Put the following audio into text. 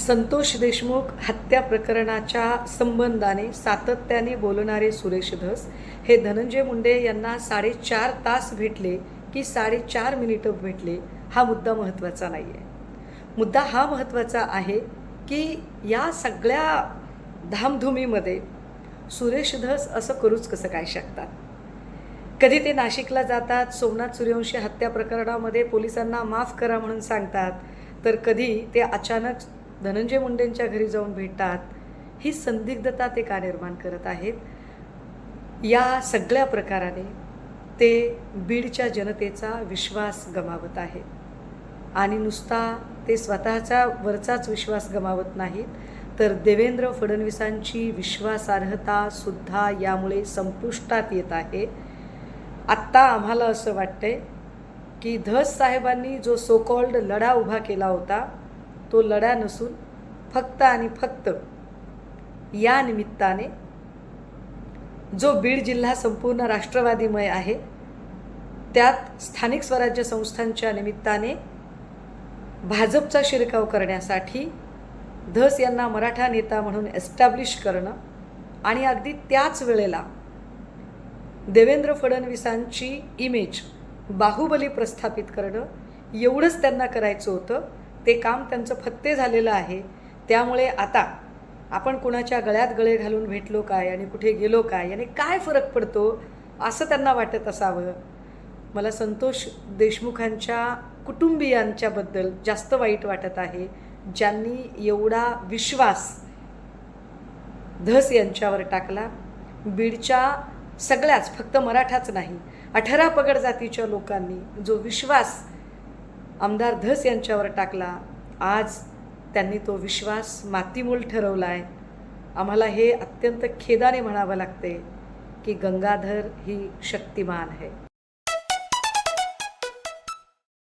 संतोष देशमुख हत्या प्रकरणाच्या संबंधाने सातत्याने बोलणारे सुरेश धस हे धनंजय मुंडे यांना 4.5 तास भेटले की 4.5 मिनिटं भेटले, हा मुद्दा महत्त्वाचा नाही आहे. मुद्दा हा महत्त्वाचा आहे की या सगळ्या धामधुमीमध्ये सुरेश धस असं करूच कसं काय शकतात. कधी ते नाशिकला जातात, सोमनाथ सूर्यवंशी हत्या प्रकरणामध्ये पोलिसांना माफ करा म्हणून सांगतात, तर कधी ते अचानक धनंजय मुंडेंच्या घरी जाऊन भेटतात. ही संदिग्धता ते का निर्माण करत आहेत? या सगळ्या प्रकाराने ते बीडच्या जनतेचा विश्वास गमावत आहेत. आणि नुसता ते स्वतःचा वरचाच विश्वास गमावत नाहीत, तर देवेंद्र फडणवीसांची विश्वासार्हता सुद्धा यामुळे संपुष्टात येत आहे. आत्ता आम्हाला असं वाटतंय की धस साहेबांनी जो सो कॉल्ड लढा उभा केला होता, तो लढा नसून फक्त आणि फक्त या निमित्ताने जो बीड जिल्हा संपूर्ण राष्ट्रवादीमय आहे, त्यात स्थानिक स्वराज्य संस्थांच्या निमित्ताने भाजपचा शिरकाव करण्यासाठी धस यांना मराठा नेता म्हणून एस्टॅब्लिश करणं आणि अगदी त्याच वेळेला देवेंद्र फडणवीसांची इमेज बाहुबली प्रस्थापित करणं, एवढंच त्यांना करायचं होतं. ते काम त्यांचं फत्ते झालेलं आहे. त्यामुळे आता आपण कुणाच्या गळ्यात गळे घालून भेटलो काय आणि कुठे गेलो काय याने काय फरक पडतो, असं त्यांना वाटत असावं. मला संतोष देशमुखांच्या कुटुंबियांच्याबद्दल जास्त वाईट वाटत आहे, ज्यांनी एवढा विश्वास धस यांच्यावर टाकला. बीडच्या सगळ्याच, फक्त मराठाच नाही, 18 पगड जातीच्या लोकांनी जो विश्वास आमदार धस यांच्यावर टाकला, आज त्यांनी तो विश्वास मातीमोल ठरवला आहे. आम्हाला हे अत्यंत खेदाने म्हणावं लागते की गंगाधर ही शक्तिमान है.